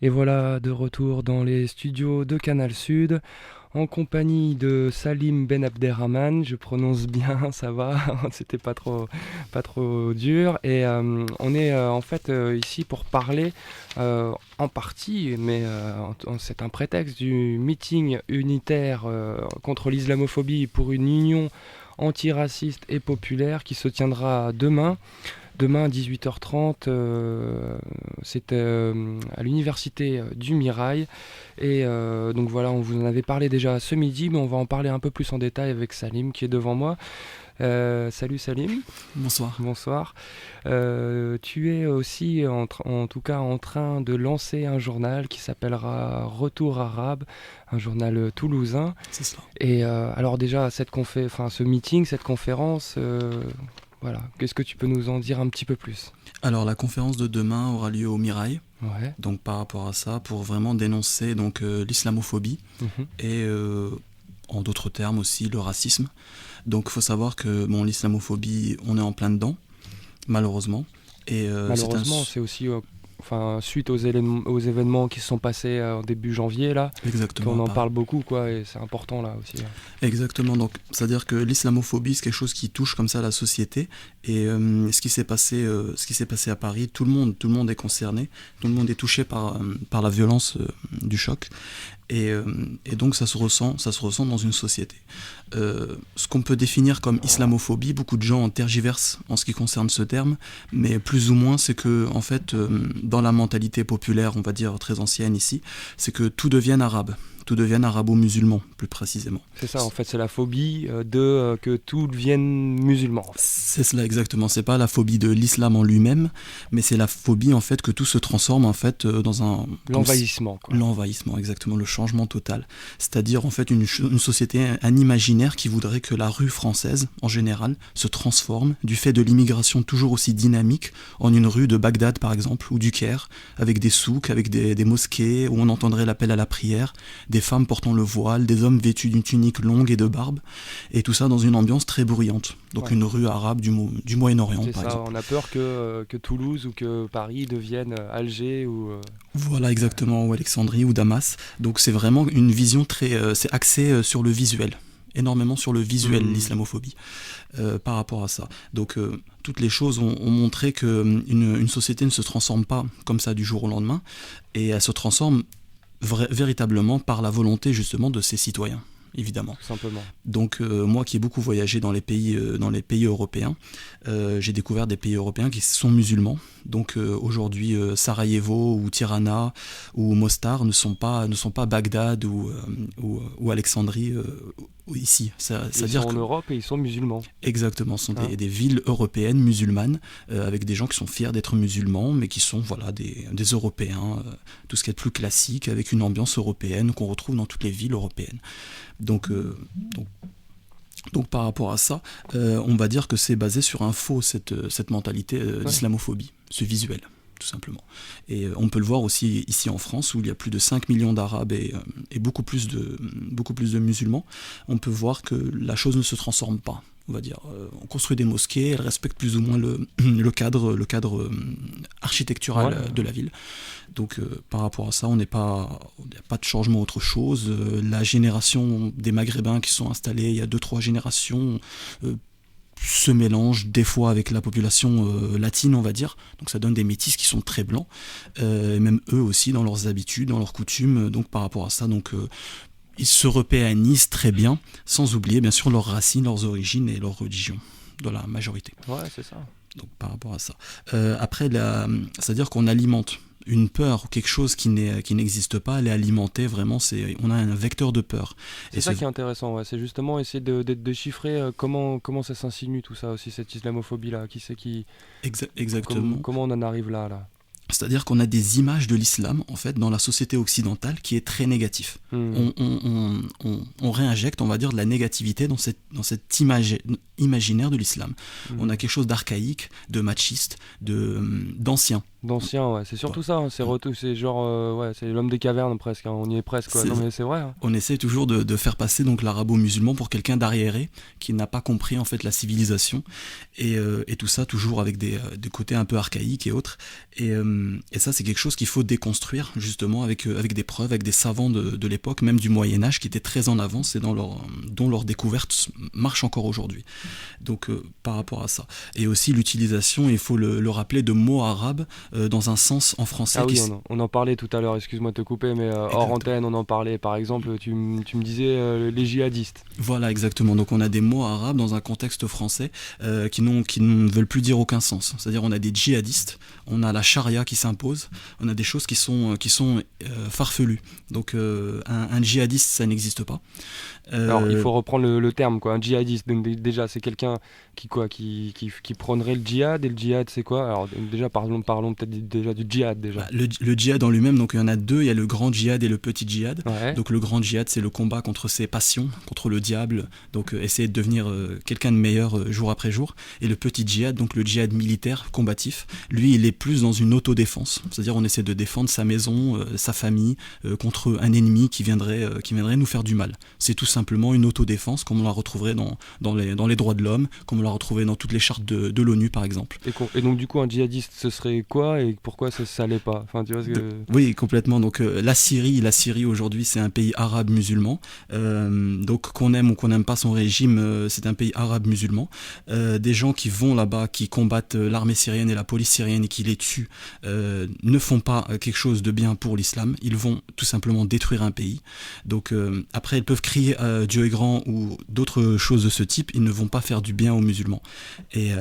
Et voilà de retour dans les studios de Canal Sud, en compagnie de Salim Ben Abderrahman. Je prononce bien, ça va, c'était pas trop dur. Et on est en fait ici pour parler en partie, mais c'est un prétexte du meeting unitaire contre l'islamophobie pour une union antiraciste et populaire qui se tiendra demain à 18h30, c'est à l'université du Mirail. Et donc voilà, on vous en avait parlé déjà ce midi, mais on va en parler un peu plus en détail avec Salim qui est devant moi. Salut Salim. Bonsoir. Bonsoir. Tu es aussi en tout cas en train de lancer un journal qui s'appellera Retour Arabe, un journal toulousain. C'est cela. Et alors déjà, ce meeting, cette conférence, voilà, qu'est-ce que tu peux nous en dire un petit peu plus? Alors la conférence de demain aura lieu au Mirail, Ouais. donc par rapport à ça, pour vraiment dénoncer l'islamophobie Mhm. et en d'autres termes aussi le racisme. Donc il faut savoir que l'islamophobie, on est en plein dedans, malheureusement. Et Malheureusement, c'est aussi suite aux événements qui se sont passés en début janvier, là, exactement qu'on en pareil. parle beaucoup, quoi, et c'est important là aussi. Exactement, donc c'est-à-dire que l'islamophobie c'est quelque chose qui touche comme ça la société et ce qui s'est passé à Paris, tout le monde est concerné, tout le monde est touché par la violence du choc et donc ça se ressent dans une société. Ce qu'on peut définir comme islamophobie, beaucoup de gens en tergiversent en ce qui concerne ce terme, mais plus ou moins c'est que en fait dans la mentalité populaire, on va dire très ancienne ici, c'est que tout devienne arabe. Tout devienne arabo-musulman, plus précisément. C'est ça, en fait, c'est la phobie que tout devienne musulman, en fait. C'est cela exactement. C'est pas la phobie de l'islam en lui-même, mais c'est la phobie en fait que tout se transforme en fait dans un L'envahissement, quoi. l'envahissement, exactement, le changement total. C'est-à-dire en fait une société, un imaginaire qui voudrait que la rue française, en général, se transforme du fait de l'immigration toujours aussi dynamique en une rue de Bagdad par exemple ou du Caire, avec des souks, avec des mosquées où on entendrait l'appel à la prière, des femmes portant le voile, des hommes vêtus d'une tunique longue et de barbe, et tout ça dans une ambiance très bruyante. Donc Ouais. une rue arabe du Moyen-Orient, C'est par ça, exemple. on a peur que Toulouse ou que Paris deviennent Alger ou... Voilà, exactement, ou Alexandrie ou Damas. Donc c'est vraiment une vision très... c'est axé sur le visuel, énormément sur le visuel, l'islamophobie, par rapport à ça. Donc toutes les choses ont montré qu'une une société ne se transforme pas comme ça du jour au lendemain, et elle se transforme véritablement par la volonté justement de ses citoyens, évidemment. Tout simplement. Donc moi qui ai beaucoup voyagé dans les pays européens, j'ai découvert des pays européens qui sont musulmans. Donc aujourd'hui Sarajevo ou Tirana ou Mostar ne sont pas Bagdad ou Alexandrie ici. Ils sont en Europe et ils sont musulmans. Exactement, ce sont des villes européennes musulmanes avec des gens qui sont fiers d'être musulmans mais qui sont voilà des Européens, tout ce qui est plus classique avec une ambiance européenne qu'on retrouve dans toutes les villes européennes. Donc par rapport à ça, on va dire que c'est basé sur un faux, cette mentalité d'islamophobie, ce visuel, tout simplement. Et on peut le voir aussi ici en France, où il y a plus de 5 millions d'Arabes et beaucoup plus de musulmans. On peut voir que la chose ne se transforme pas. On va dire, on construit des mosquées, elles respectent plus ou moins le cadre architectural de la ville. Donc par rapport à ça, on n'y a pas de changement autre chose. La génération des Maghrébins qui sont installés il y a 2-3 générations se mélange des fois avec la population latine, on va dire. Donc ça donne des métis qui sont très blancs, et même eux aussi dans leurs habitudes, dans leurs coutumes. Donc par rapport à ça, ils se repéanisent très bien, sans oublier bien sûr leurs racines, leurs origines et leur religion, dans la majorité. Ouais, c'est ça. Donc par rapport à ça. Après, c'est-à-dire qu'on alimente une peur ou quelque chose qui n'existe pas, elle est alimentée vraiment, on a un vecteur de peur. C'est ça qui est intéressant, ouais. C'est justement essayer de déchiffrer comment ça s'insinue tout ça aussi, cette islamophobie-là. Qui c'est qui... Exactement. Comment on en arrive là. C'est-à-dire qu'on a des images de l'islam, en fait, dans la société occidentale qui est très négatif. On réinjecte, on va dire, de la négativité dans cet imaginaire de l'islam. On a quelque chose d'archaïque, de machiste, d'ancien. D'anciens, ouais, c'est surtout ça, hein, c'est genre, ouais, c'est l'homme des cavernes presque, hein, on y est presque, quoi. Non mais c'est vrai, hein. On essaie toujours de faire passer donc l'arabo-musulman pour quelqu'un d'arriéré qui n'a pas compris en fait la civilisation et tout ça toujours avec des côtés un peu archaïques et autres et ça c'est quelque chose qu'il faut déconstruire justement avec des preuves, avec des savants de l'époque, même du Moyen-Âge qui étaient très en avance et dont leur découverte marche encore aujourd'hui. Donc par rapport à ça. Et aussi l'utilisation, il faut le rappeler, de mots arabes dans un sens en français. Ah oui, on en parlait tout à l'heure, excuse-moi de te couper, mais hors antenne, on en parlait. Par exemple, tu me disais les djihadistes. Voilà, exactement. Donc on a des mots arabes dans un contexte français qui ne veulent plus dire aucun sens. C'est-à-dire on a des djihadistes, on a la charia qui s'impose, on a des choses qui sont farfelues. Donc un djihadiste, ça n'existe pas. Alors il faut reprendre le terme, quoi. Un djihadiste, donc, déjà, c'est quelqu'un qui prônerait le djihad, et le djihad c'est quoi? Alors déjà parlons peut-être déjà du djihad déjà. Bah, le djihad en lui-même, donc il y en a deux, il y a le grand djihad et le petit djihad. Ouais. Donc le grand djihad, c'est le combat contre ses passions, contre le diable, donc essayer de devenir quelqu'un de meilleur jour après jour. Et le petit djihad, donc le djihad militaire, combatif, lui il est plus dans une autodéfense, c'est-à-dire on essaie de défendre sa maison, sa famille, contre un ennemi qui viendrait nous faire du mal. C'est tout simplement une autodéfense, comme on la retrouverait dans les droits de l'homme, comme on la retrouverait dans toutes les chartes de l'ONU par exemple. Et donc du coup un djihadiste ce serait quoi et pourquoi ça l'est pas? Enfin, tu vois Oui, complètement. Donc la Syrie aujourd'hui c'est un pays arabe musulman. Donc qu'on aime ou qu'on n'aime pas son régime, c'est un pays arabe musulman. Des gens qui vont là-bas, qui combattent l'armée syrienne et la police syrienne et qui les tuent, ne font pas quelque chose de bien pour l'islam. Ils vont tout simplement détruire un pays. Donc après ils peuvent crier Dieu est grand ou d'autres choses de ce type, ils ne vont pas faire du bien aux musulmans. Et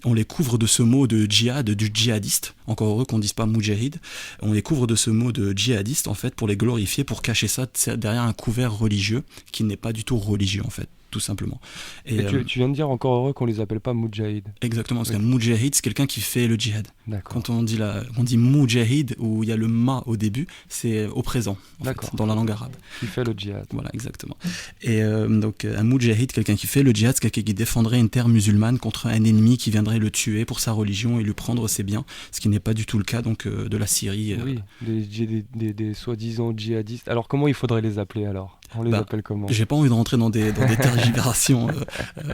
on les couvre de ce mot de djihad, du djihadiste. Encore heureux qu'on ne dise pas moudjahid. On les couvre de ce mot de djihadiste en fait pour les glorifier, pour cacher ça derrière un couvert religieux qui n'est pas du tout religieux en fait, tout simplement. Et tu viens de dire encore heureux qu'on les appelle pas moudjahid. Exactement, parce qu'un moudjahid c'est quelqu'un qui fait le djihad. D'accord. Quand on dit moudjahid où il y a le ma au début, c'est au présent en fait, dans la langue arabe. Qui fait le djihad. Voilà, exactement. Et donc un moudjahid, quelqu'un qui fait le djihad, c'est quelqu'un qui défendrait une terre musulmane contre un ennemi qui viendrait le tuer pour sa religion et lui prendre ses biens, ce qui n'est pas du tout le cas donc de la Syrie. Oui, des soi-disant djihadistes. Alors comment il faudrait les appeler alors? On les appelle comment? J'ai pas envie de rentrer dans des tergiversations.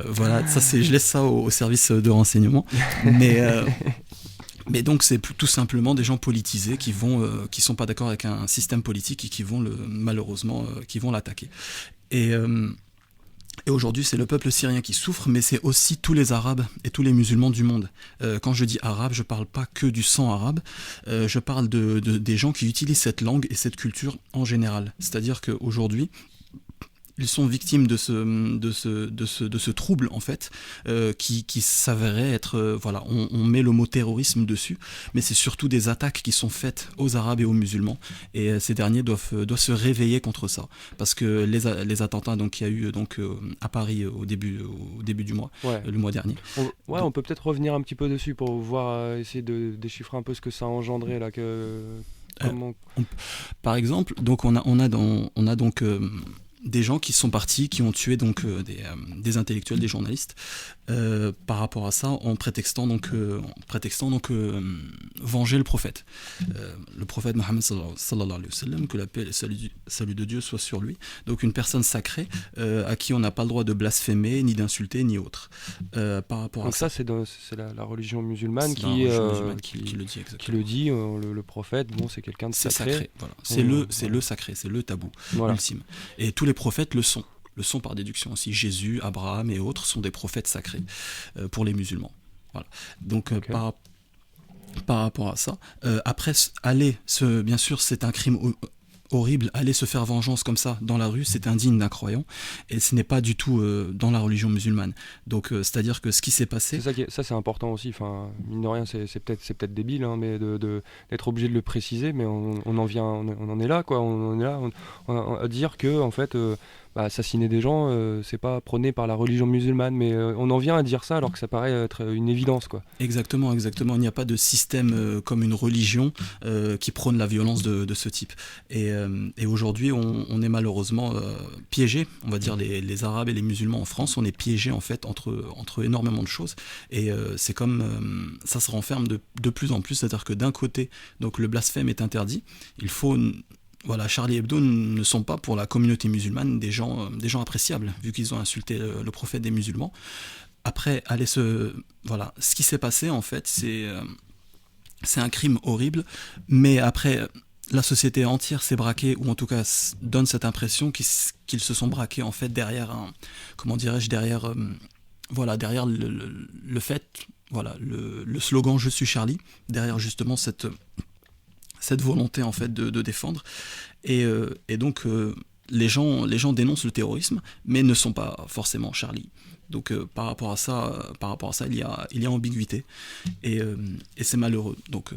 Voilà, je laisse ça au service de renseignement. Mais donc c'est tout simplement des gens politisés qui sont pas d'accord avec un système politique et qui vont malheureusement qui vont l'attaquer. Et aujourd'hui, c'est le peuple syrien qui souffre, mais c'est aussi tous les Arabes et tous les musulmans du monde. Quand je dis arabe, je ne parle pas que du sang arabe, je parle des gens qui utilisent cette langue et cette culture en général. C'est-à-dire qu'aujourd'hui, ils sont victimes de ce trouble en fait qui s'avérait être voilà, on met le mot terrorisme dessus, mais c'est surtout des attaques qui sont faites aux Arabes et aux musulmans, et ces derniers doivent se réveiller contre ça, parce que les attentats donc qu'il y a eu donc à Paris au début du mois, le mois dernier. On peut peut-être revenir un petit peu dessus pour voir essayer de déchiffrer un peu ce que ça a engendré là par exemple, donc on a donc des gens qui sont partis, qui ont tué donc des intellectuels, des journalistes, par rapport à ça, en prétextant donc venger le prophète. Le prophète Mohammed sallallahu alayhi wa sallam, que la paix et le salut de Dieu soit sur lui. Donc une personne sacrée à qui on n'a pas le droit de blasphémer, ni d'insulter, ni autre. Par rapport donc à ça. C'est la religion musulmane qui le dit. Le prophète, bon, c'est quelqu'un de sacré. C'est sacré, voilà. C'est le sacré, c'est le tabou ultime. Et tous les prophètes le sont par déduction aussi. Jésus, Abraham et autres sont des prophètes sacrés pour les musulmans. Voilà. Donc par rapport à ça, après bien sûr c'est un crime horrible, aller se faire vengeance comme ça dans la rue, c'est indigne d'un croyant, et ce n'est pas du tout dans la religion musulmane. Donc c'est-à-dire que ce qui s'est passé, ça c'est important aussi, enfin mine de rien c'est peut-être débile, hein, mais d'être obligé de le préciser, mais on en est là quoi, on est là à dire que en fait assassiner des gens, c'est pas prôné par la religion musulmane, mais on en vient à dire ça alors que ça paraît être une évidence, quoi. Exactement, exactement. Il n'y a pas de système comme une religion qui prône la violence de ce type. Et aujourd'hui, on est malheureusement piégé, on va dire les Arabes et les musulmans en France, on est piégé en fait entre énormément de choses. Et c'est comme ça se renferme de plus en plus, c'est-à-dire que d'un côté, donc le blasphème est interdit. Il faut voilà, Charlie Hebdo ne sont pas pour la communauté musulmane des gens appréciables, vu qu'ils ont insulté le prophète des musulmans. Après, voilà, ce qui s'est passé en fait, c'est un crime horrible, mais après, la société entière s'est braquée, ou en tout cas donne cette impression qu'ils se sont braqués en fait derrière comment dirais-je, voilà, derrière le fait, voilà, le slogan "Je suis Charlie", derrière justement cette volonté en fait de défendre, et donc les gens dénoncent le terrorisme, mais ne sont pas forcément Charlie. Donc par rapport à ça, il y a ambiguïté, et c'est malheureux. Donc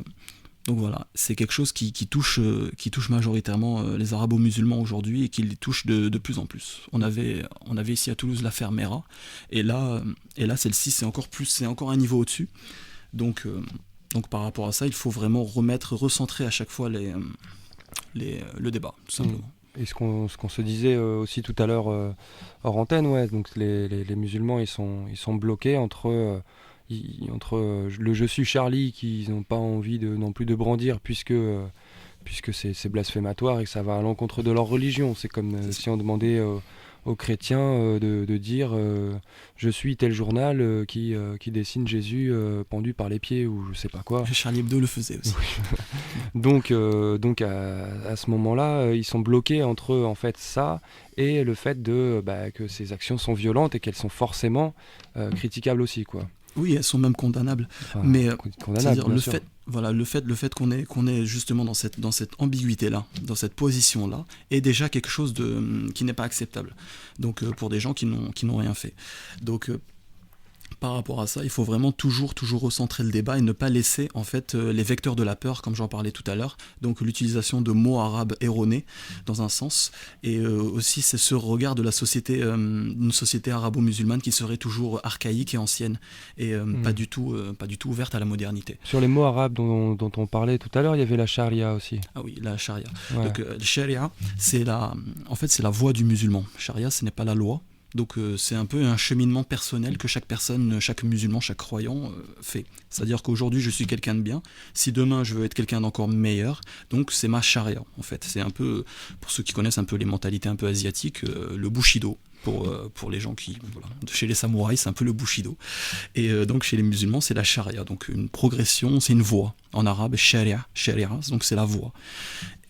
voilà, c'est quelque chose qui touche majoritairement les arabo-musulmans aujourd'hui, et qui les touche de plus en plus. On avait ici à Toulouse l'affaire Mera, et là celle-ci c'est encore un niveau au-dessus. Donc par rapport à ça, il faut vraiment recentrer à chaque fois le débat, tout simplement. Et ce qu'on se disait aussi tout à l'heure hors antenne, ouais, donc les musulmans ils sont bloqués entre le "Je suis Charlie" qu'ils n'ont pas envie non plus de brandir, puisque c'est blasphématoire et que ça va à l'encontre de leur religion. C'est comme si on demandait aux chrétiens de dire "Je suis tel journal qui dessine Jésus pendu par les pieds", ou je sais pas quoi. Charlie Hebdo le faisait aussi. Donc à ce moment-là, ils sont bloqués entre en fait ça et le fait que ces actions sont violentes et qu'elles sont forcément critiquables aussi, quoi. Oui, elles sont même condamnables. Enfin, mais condamnables, le fait qu'on est justement dans cette ambiguïté-là, dans cette position-là, est déjà quelque chose qui n'est pas acceptable. Donc pour des gens qui n'ont rien fait. Donc par rapport à ça, il faut vraiment toujours recentrer le débat et ne pas laisser en fait les vecteurs de la peur, comme j'en parlais tout à l'heure, donc l'utilisation de mots arabes erronés dans un sens, et aussi c'est ce regard de la société, une société arabo-musulmane qui serait toujours archaïque et ancienne, et pas du tout ouverte à la modernité. Sur les mots arabes dont on parlait tout à l'heure, il y avait la charia aussi. Ah oui, la charia. Ouais. Donc la charia, c'est la voie du musulman. Charia, ce n'est pas la loi. Donc c'est un peu un cheminement personnel que chaque personne, chaque musulman, chaque croyant fait. C'est-à-dire qu'aujourd'hui je suis quelqu'un de bien, si demain je veux être quelqu'un d'encore meilleur, donc c'est ma charia en fait. C'est un peu, pour ceux qui connaissent un peu les mentalités un peu asiatiques, le bushido. Pour les gens chez les samouraïs, c'est un peu le bushido. Et donc chez les musulmans, c'est la charia. Donc une progression, c'est une voie. En arabe, sharia, donc c'est la voie.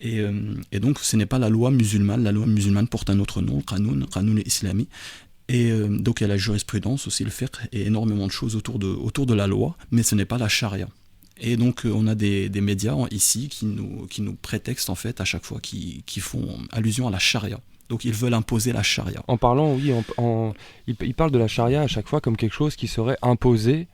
Et donc ce n'est pas la loi musulmane. La loi musulmane porte un autre nom, qanoun islami. Et donc il y a la jurisprudence aussi, le fiqh, et énormément de choses autour de la loi, mais ce n'est pas la charia. Et donc on a des médias ici qui nous prétextent en fait à chaque fois, qui font allusion à la charia. Donc ils veulent imposer la charia. En parlant, oui, ils parlent de la charia à chaque fois comme quelque chose qui serait imposé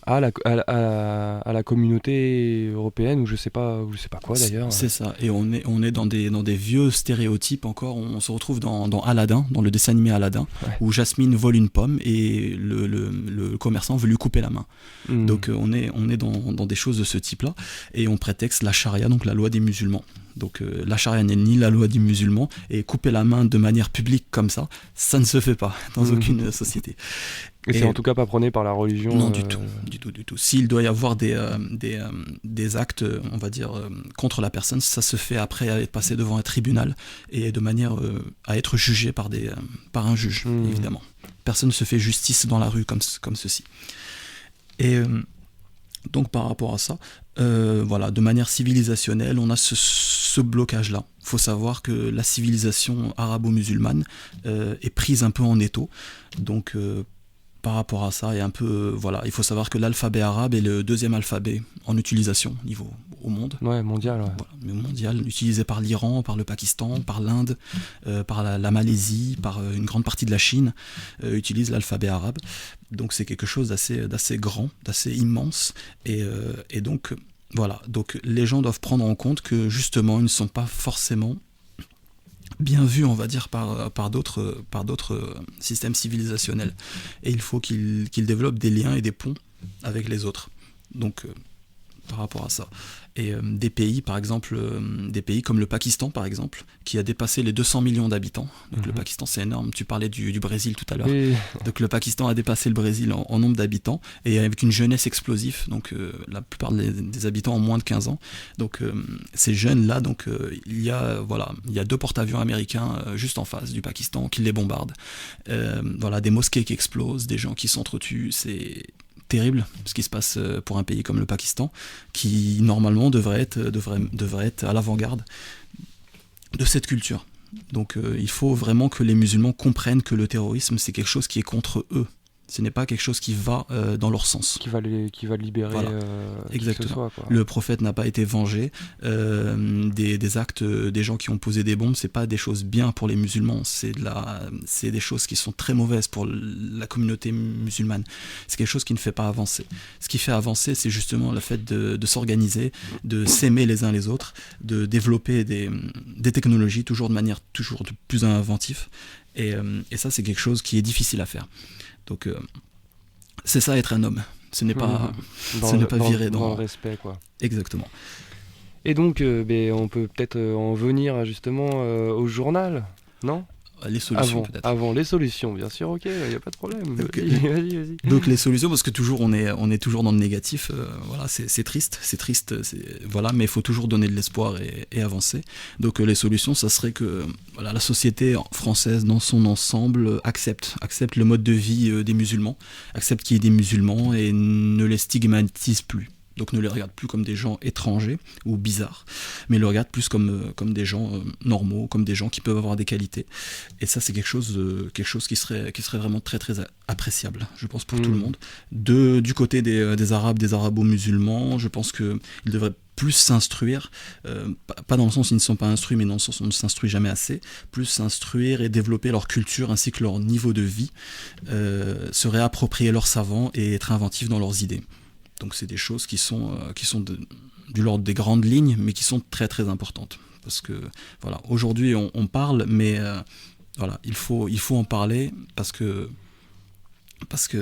à la communauté européenne, ou je sais pas quoi d'ailleurs. C'est ça, et on est dans des vieux stéréotypes encore. On se retrouve dans Aladdin, dans le dessin animé Aladdin, ouais, où Jasmine vole une pomme et le commerçant veut lui couper la main. Donc on est dans des choses de ce type-là, et on prétexte la charia, donc la loi des musulmans. Donc la charia n'est ni la loi des musulmans, et couper la main de manière publique comme ça ne se fait pas dans aucune société. Et c'est en tout cas pas prôné par la religion. Non, du tout. S'il doit y avoir des actes, on va dire, contre la personne, ça se fait après être passé devant un tribunal, et de manière à être jugé par un juge, évidemment. Personne ne se fait justice dans la rue comme ceci. Et donc par rapport à ça, voilà, de manière civilisationnelle, on a ce blocage-là. Il faut savoir que la civilisation arabo-musulmane est prise un peu en étau. Donc par rapport à ça, voilà, il faut savoir que l'alphabet arabe est le deuxième alphabet en utilisation au monde. Ouais, mondial. Ouais. Voilà, mondial, utilisé par l'Iran, par le Pakistan, par l'Inde, par la Malaisie, par une grande partie de la Chine, utilise l'alphabet arabe. Donc c'est quelque chose d'assez grand, d'assez immense, et donc voilà. Donc les gens doivent prendre en compte que justement ils ne sont pas forcément bien vu, on va dire, par d'autres systèmes civilisationnels. Et il faut qu'il développe des liens et des ponts avec les autres. Donc, par rapport à ça. Et des pays, par exemple, des pays comme le Pakistan, par exemple, qui a dépassé les 200 millions d'habitants. Donc le Pakistan, c'est énorme. Tu parlais du Brésil tout à l'heure. Oui. Donc le Pakistan a dépassé le Brésil en nombre d'habitants, et avec une jeunesse explosive. Donc la plupart des habitants ont moins de 15 ans. Donc ces jeunes-là, donc il y a 2 porte-avions américains juste en face du Pakistan qui les bombardent. Des mosquées qui explosent, des gens qui s'entretuent. C'est terrible ce qui se passe pour un pays comme le Pakistan, qui normalement devrait être à l'avant-garde de cette culture. Donc il faut vraiment que les musulmans comprennent que le terrorisme, c'est quelque chose qui est contre eux. Ce n'est pas quelque chose qui va dans leur sens. Qui va libérer Exactement. qui que ce soit, quoi. Le prophète n'a pas été vengé. Des actes des gens qui ont posé des bombes, c'est pas des choses bien pour les musulmans. C'est des choses qui sont très mauvaises pour la communauté musulmane. C'est quelque chose qui ne fait pas avancer. Ce qui fait avancer, c'est justement le fait de s'organiser, de s'aimer les uns les autres, de développer des technologies toujours de manière toujours plus inventive. Et ça, c'est quelque chose qui est difficile à faire. Donc c'est ça, être un homme. Ce n'est pas virer dans le respect, quoi. Exactement. Et donc on peut peut-être en venir justement au journal, non ? Les solutions, peut-être. Avant les solutions, bien sûr, ok, il n'y a pas de problème. Okay. Vas-y. Donc les solutions, parce que toujours on est toujours dans le négatif, c'est triste, mais il faut toujours donner de l'espoir et avancer. Donc les solutions, ça serait que la société française dans son ensemble accepte le mode de vie des musulmans, accepte qu'il y ait des musulmans et ne les stigmatise plus. Donc ne les regarde plus comme des gens étrangers ou bizarres, mais le regarde plus comme des gens normaux, comme des gens qui peuvent avoir des qualités. Et ça, c'est quelque chose qui serait vraiment très très appréciable, je pense, pour tout le monde. Du côté des Arabes, des arabo-musulmans, je pense qu'ils devraient plus s'instruire, pas dans le sens où ils ne sont pas instruits, mais dans le sens où on ne s'instruit jamais assez, plus s'instruire et développer leur culture ainsi que leur niveau de vie, se réapproprier leurs savants et être inventifs dans leurs idées. Donc c'est des choses qui sont du l'ordre des grandes lignes, mais qui sont très très importantes. Parce que aujourd'hui on parle, mais il faut en parler parce que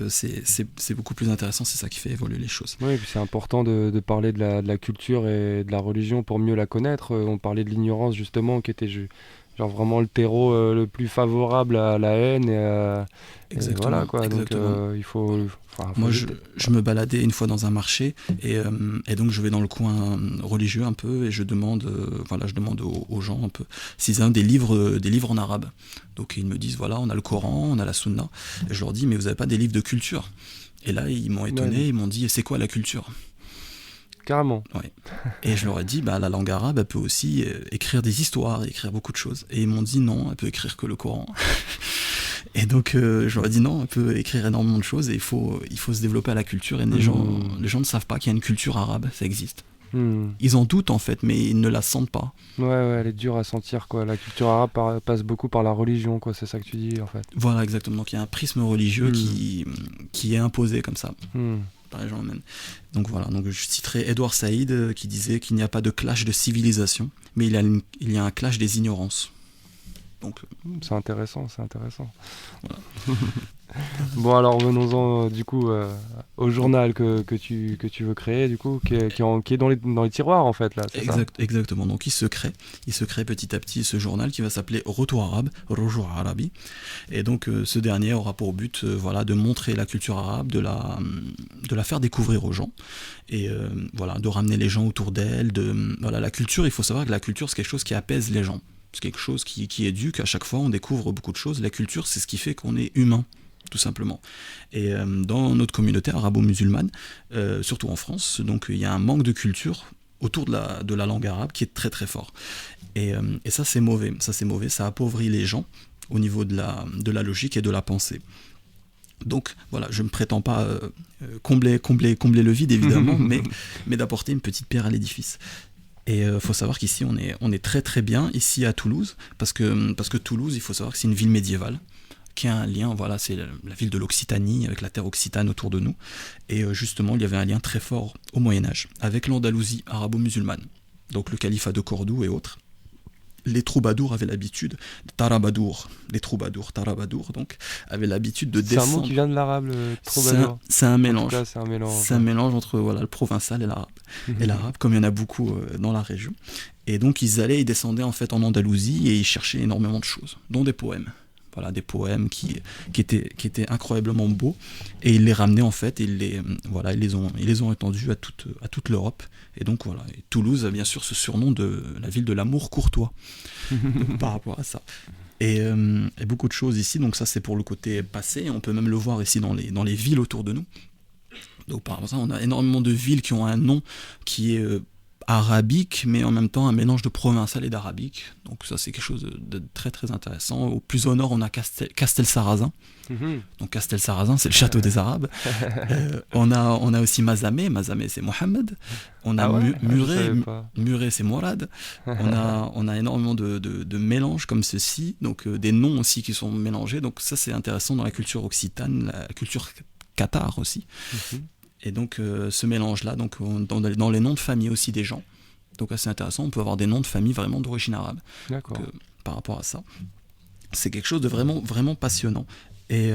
c'est beaucoup plus intéressant, c'est ça qui fait évoluer les choses. Oui, et puis c'est important de parler de la culture et de la religion pour mieux la connaître. On parlait de l'ignorance justement, qui était genre vraiment le terreau le plus favorable à la haine Exactement, et voilà, quoi. Exactement. Donc il faut moi je me baladais une fois dans un marché et donc je vais dans le coin religieux un peu et je demande aux gens un peu s'ils ont des livres en arabe. Donc ils me disent on a le Coran, on a la Sunna, et je leur dis mais vous n'avez pas des livres de culture? Et là ils m'ont étonné, ils m'ont dit c'est quoi la culture? Carrément. Ouais. Et je leur ai dit la langue arabe elle peut aussi écrire des histoires, écrire beaucoup de choses, et ils m'ont dit non, elle peut écrire que le Coran. Et donc je leur ai dit non, elle peut écrire énormément de choses et il faut se développer à la culture, et les gens ne savent pas qu'il y a une culture arabe, ça existe. Ils en doutent en fait, mais ils ne la sentent pas. Ouais, elle est dure à sentir, quoi. La culture arabe passe beaucoup par la religion, quoi. C'est ça que tu dis en fait. Voilà, exactement. Donc il y a un prisme religieux qui est imposé comme ça par les gens eux-mêmes. Donc voilà, donc je citerai Edward Said qui disait qu'il n'y a pas de clash de civilisation, mais il y a un clash des ignorances. Donc c'est intéressant. Voilà. Bon, alors venons-en du coup au journal que tu veux créer, du coup, qui est dans les tiroirs en fait là. Exactement. Donc il se crée petit à petit ce journal qui va s'appeler Retour Arabe, Rujou Arabi. Et donc ce dernier aura pour but de montrer la culture arabe, de la faire découvrir aux gens et de ramener les gens autour d'elle. La culture, il faut savoir que la culture c'est quelque chose qui apaise les gens. C'est quelque chose qui éduque. À chaque fois on découvre beaucoup de choses. La culture, c'est ce qui fait qu'on est humain, tout simplement. Et dans notre communauté arabo-musulmane, surtout en France, donc il y a un manque de culture autour de la langue arabe qui est très très fort. Et ça c'est mauvais, ça appauvrit les gens au niveau de la logique et de la pensée. Donc je ne prétends pas combler le vide évidemment, mais d'apporter une petite pierre à l'édifice. Et il faut savoir qu'ici on est très très bien ici à Toulouse, parce que Toulouse, il faut savoir que c'est une ville médiévale qui a un lien, c'est la ville de l'Occitanie avec la terre occitane autour de nous, et justement il y avait un lien très fort au Moyen-Âge avec l'Andalousie arabo-musulmane, donc le califat de Cordoue et autres. les troubadours avaient l'habitude, les troubadours, tarabadour, donc, avaient l'habitude de descendre. C'est un mot qui vient de l'arabe, le troubadour. C'est un mélange. En tout cas, c'est un mélange. C'est un mélange entre le provençal et l'arabe. Et l'arabe, comme il y en a beaucoup dans la région. Et donc ils descendaient en fait en Andalousie et ils cherchaient énormément de choses, dont des poèmes. Voilà, des poèmes qui étaient incroyablement beaux, et ils les ramenaient en fait, et ils les ont étendus à toute l'Europe. Et donc voilà, et Toulouse a bien sûr ce surnom de la ville de l'amour courtois par rapport à ça. Et beaucoup de choses ici, donc ça c'est pour le côté passé, on peut même le voir ici dans les villes autour de nous. Donc par exemple, on a énormément de villes qui ont un nom qui est arabique, mais en même temps un mélange de provençal et d'arabique. Donc ça c'est quelque chose de très très intéressant. Au plus au nord on a Castelsarrasin. Donc Castelsarrasin c'est le château des Arabes. On a aussi Mazamet c'est Mohamed. On a Muret c'est Mourad. On a énormément de mélanges comme ceci, donc des noms aussi qui sont mélangés. Donc ça c'est intéressant dans la culture occitane, la culture cathare aussi. Et donc ce mélange-là, donc dans les noms de famille aussi des gens, donc assez intéressant, on peut avoir des noms de famille vraiment d'origine arabe. D'accord. Donc, par rapport à ça, c'est quelque chose de vraiment, vraiment passionnant. Et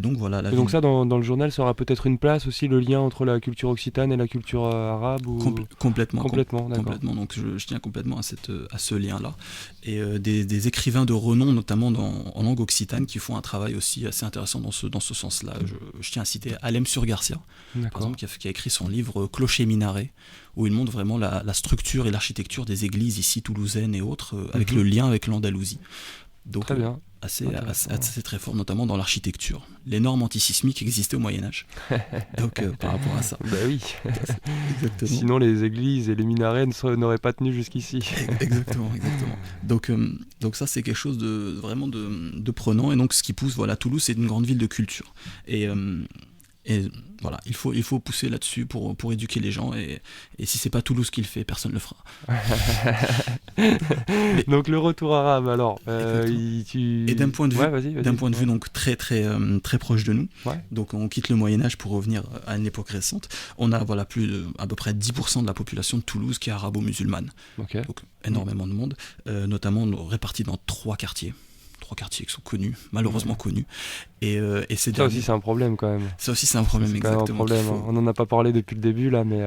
donc voilà. Et donc ça, dans le journal, ça aura peut-être une place aussi, le lien entre la culture occitane et la culture arabe ou... Complètement. D'accord. Donc je tiens complètement à ce lien-là. Et des écrivains de renom, notamment en langue occitane, qui font un travail aussi assez intéressant dans ce sens-là. Je tiens à citer Alem Sur Garcia, par exemple, qui a écrit son livre Clocher Minaret, où il montre vraiment la structure et l'architecture des églises ici toulousaines et autres, avec le lien avec l'Andalousie. Donc, très bien. Assez très fort, notamment dans l'architecture. Les normes antisismiques existaient au Moyen-Âge. Donc, par rapport à ça. Bah oui. Exactement. Sinon, les églises et les minarets n'auraient pas tenu jusqu'ici. Exactement. Donc ça, c'est quelque chose de vraiment de prenant. Et donc, ce qui pousse, voilà, Toulouse, c'est une grande ville de culture. Et voilà, il faut pousser là-dessus pour éduquer les gens. Et si c'est pas Toulouse qui le fait, personne ne le fera. Donc le retour arabe, alors. Et d'un point de vue donc très très très proche de nous. Ouais. Donc on quitte le Moyen Âge pour revenir à une époque récente. On a à peu près 10% de la population de Toulouse qui est arabo-musulmane. Okay. Donc énormément de monde, notamment répartis dans 3 quartiers qui sont connus, malheureusement connus. Et c'est ça aussi c'est un problème quand même. Ça aussi c'est un problème, exactement. Un problème. On n'en a pas parlé depuis le début là, mais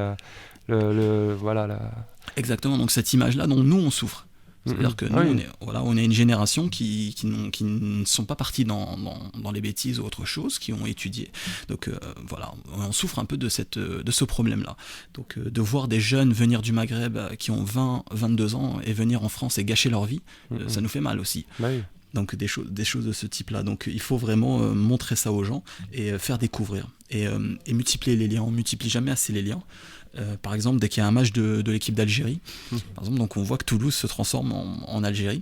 voilà. Exactement, donc cette image-là dont nous on souffre. C'est-à-dire que nous, on est une génération qui ne sont pas partis dans les bêtises ou autre chose, qui ont étudié. Donc voilà, on souffre un peu de ce problème-là. Donc de voir des jeunes venir du Maghreb qui ont 20-22 ans et venir en France et gâcher leur vie, ça nous fait mal aussi. Oui. Donc des choses de ce type-là. Donc il faut vraiment montrer ça aux gens et faire découvrir. Et multiplier les liens. On ne multiplie jamais assez les liens. Par exemple, dès qu'il y a un match de l'équipe d'Algérie, par exemple, donc on voit que Toulouse se transforme en Algérie.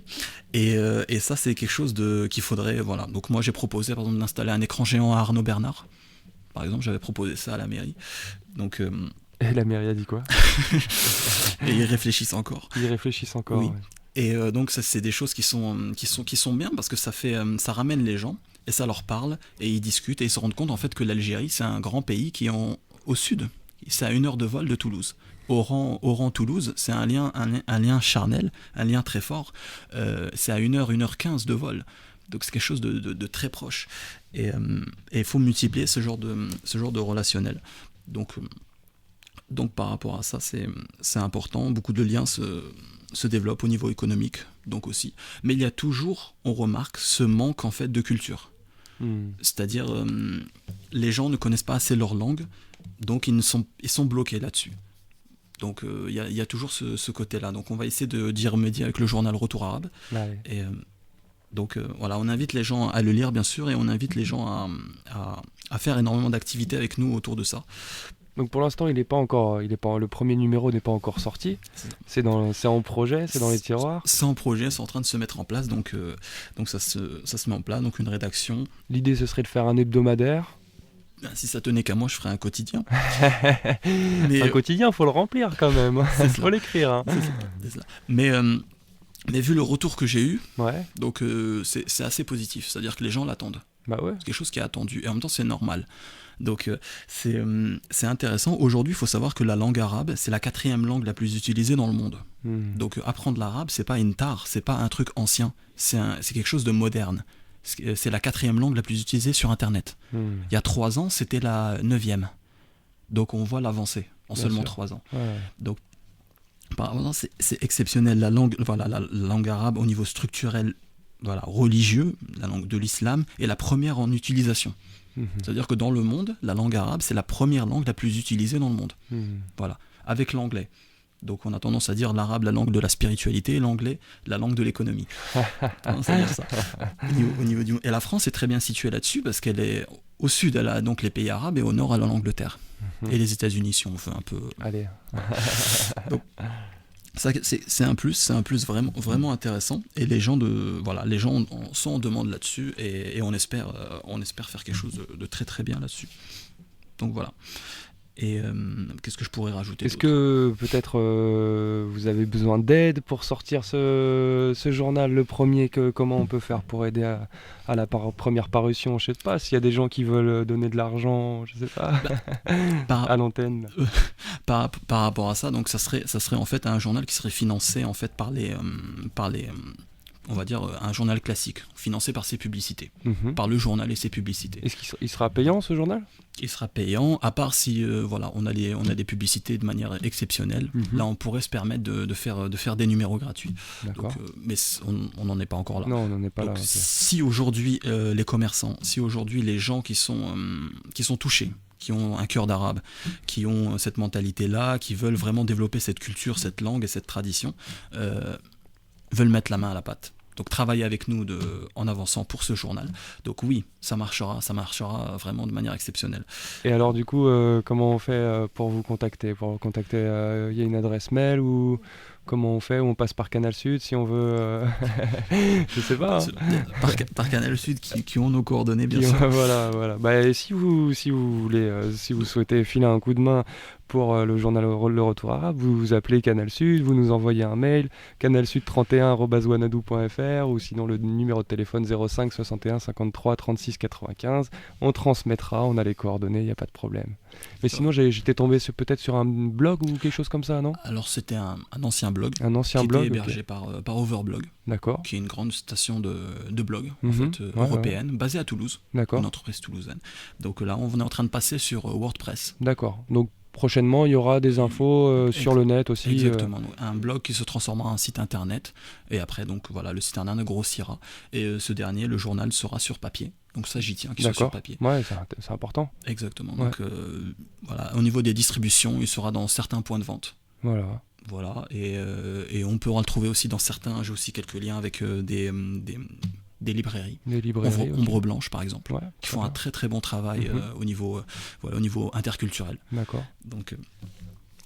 Et ça, c'est quelque chose qu'il faudrait... Voilà. Donc moi, j'ai proposé, par exemple, d'installer un écran géant à Arnaud Bernard. Par exemple, j'avais proposé ça à la mairie. Donc... Et la mairie a dit quoi? Et ils réfléchissent encore. Oui. Ouais. Et donc ça, c'est des choses qui sont bien parce que ça ramène les gens et ça leur parle et ils discutent et ils se rendent compte en fait que l'Algérie c'est un grand pays qui est au sud, c'est à 1 heure de vol de Toulouse. Oran-Toulouse, c'est un lien charnel, un lien très fort. C'est à 1h15 de vol. Donc c'est quelque chose de très proche. Et il faut multiplier ce genre de relationnel. Donc par rapport à ça, c'est important. Beaucoup de liens se développent au niveau économique, donc aussi. Mais il y a toujours, on remarque, ce manque en fait de culture. C'est-à-dire, les gens ne connaissent pas assez leur langue, donc ils sont bloqués là-dessus. Donc il y a toujours ce côté-là. Donc on va essayer d'y remédier avec le journal Retour Arabe. Ah oui. Et donc voilà, on invite les gens à le lire bien sûr, et on invite les gens à faire énormément d'activités avec nous autour de ça. Donc pour l'instant, le premier numéro n'est pas encore sorti. C'est en projet, c'est dans les tiroirs. C'est en projet, c'est en train de se mettre en place. Donc ça se met en place, donc une rédaction. L'idée, ce serait de faire un hebdomadaire. Si ça tenait qu'à moi, je ferais un quotidien. Un quotidien, faut le remplir quand même. Faut l'écrire. Hein. C'est ça. Mais vu le retour que j'ai eu, donc c'est assez positif. C'est-à-dire que les gens l'attendent. Bah ouais. C'est quelque chose qui est attendu. Et en même temps, c'est normal. Donc, c'est intéressant. Aujourd'hui, il faut savoir que la langue arabe, c'est la 4e langue la plus utilisée dans le monde. Donc, apprendre l'arabe, c'est pas une tare, c'est pas un truc ancien. C'est quelque chose de moderne. C'est la 4e langue la plus utilisée sur Internet. Il y a 3 ans, c'était la 9e. Donc, on voit l'avancée en Bien seulement sûr. 3 ans. Ouais. Donc, par exemple, c'est exceptionnel. La langue arabe, au niveau structurel, religieux, la langue de l'islam, est la première en utilisation. C'est-à-dire que dans le monde, la langue arabe, c'est la première langue la plus utilisée dans le monde. Voilà, avec l'anglais. Donc on a tendance à dire l'arabe, la langue de la spiritualité, et l'anglais, la langue de l'économie. Tendance à dire ça. Et la France est très bien située là-dessus, parce qu'elle est au sud, elle a donc les pays arabes, et au nord, elle a l'Angleterre. Et les États-Unis, si on veut un peu... Allez. Donc, ça, c'est un plus vraiment, vraiment intéressant. Et les gens sont en demande là-dessus, et on espère faire quelque chose de très très bien là-dessus. Donc voilà. Et qu'est-ce que je pourrais rajouter Est-ce que peut-être vous avez besoin d'aide pour sortir ce journal, le premier, comment on peut faire pour aider à la première parution? Je sais pas, s'il y a des gens qui veulent donner de l'argent, je sais pas, à l'antenne. Par rapport à ça, donc ça serait en fait un journal qui serait financé en fait par les on va dire un journal classique, financé par ses publicités, par le journal et ses publicités. Est-ce qu'il sera payant, ce journal? Il sera payant, à part si on a des publicités de manière exceptionnelle. Là, on pourrait se permettre de faire des numéros gratuits. D'accord. Donc, mais on n'en est pas encore là. Non, on n'en est pas donc, là. Okay. Si aujourd'hui les commerçants, si aujourd'hui les gens qui sont touchés, qui ont un cœur d'arabe, qui ont cette mentalité-là, qui veulent vraiment développer cette culture, cette langue et cette tradition, veulent mettre la main à la pâte. Donc travailler avec nous en avançant pour ce journal. Donc oui, ça marchera vraiment de manière exceptionnelle. Et alors du coup, comment on fait pour vous contacter? Il y a une adresse mail ou comment on fait? On passe par Canal Sud si on veut je sais pas. Par Canal Sud qui ont nos coordonnées, bien sûr. Voilà. Bah, si vous voulez, si vous souhaitez filer un coup de main pour le journal Le Retour Arabe, vous appelez Canal Sud, vous nous envoyez un mail, canalsud31@wanadoo.fr, ou sinon le numéro de téléphone 05 61 53 36 95. On transmettra, on a les coordonnées, il n'y a pas de problème. Mais sinon, j'étais tombé peut-être sur un blog ou quelque chose comme ça, non? Alors c'était un ancien blog. Un ancien qui blog était hébergé par Overblog. D'accord. Qui est une grande station de blog européenne, basée à Toulouse. D'accord. Une entreprise toulousaine. Donc là, on est en train de passer sur WordPress. D'accord. Donc prochainement, il y aura des infos sur le net aussi. Exactement. Un blog qui se transformera en site internet. Et après, donc voilà, le site internet grossira. Et ce dernier, le journal, sera sur papier. Donc ça, j'y tiens, qu'il soit sur papier. Ouais, c'est important. Exactement. Ouais. Donc voilà, au niveau des distributions, il sera dans certains points de vente. Voilà, et on pourra le trouver aussi dans certains. J'ai aussi quelques liens avec des librairies. Ombre Blanche, par exemple, qui font un très très bon travail au niveau interculturel. D'accord. Donc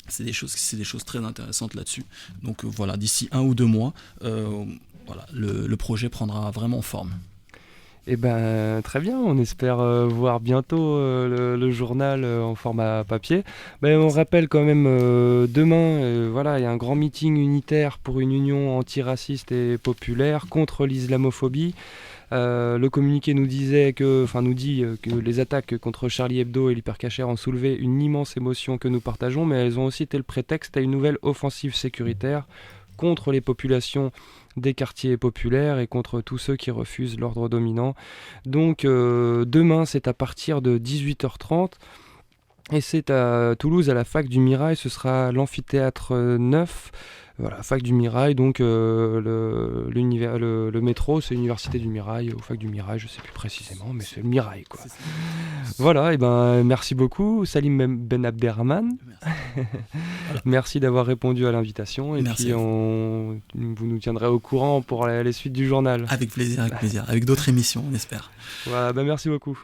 c'est des choses très intéressantes là-dessus. Donc voilà, d'ici 1 ou 2 mois, le projet prendra vraiment forme. Eh ben très bien, on espère voir bientôt le journal en format papier. On rappelle quand même demain, il y a un grand meeting unitaire pour une union antiraciste et populaire contre l'islamophobie. Le communiqué nous dit que les attaques contre Charlie Hebdo et l'Hypercacher ont soulevé une immense émotion que nous partageons, mais elles ont aussi été le prétexte à une nouvelle offensive sécuritaire contre les populations des quartiers populaires et contre tous ceux qui refusent l'ordre dominant. Donc demain, c'est à partir de 18h30 et c'est à Toulouse, à la Fac du Mirail. Ce sera l'amphithéâtre 9. Voilà, Fac du Mirail, donc le métro, c'est l'université du Mirail, au Fac du Mirail, je sais plus précisément, mais c'est le Mirail, quoi. Voilà, et merci beaucoup, Salim Ben Abderrahman. Merci d'avoir répondu à l'invitation, et puis vous nous tiendrez au courant pour les suites du journal. Avec plaisir, avec d'autres émissions, on espère. Voilà, merci beaucoup.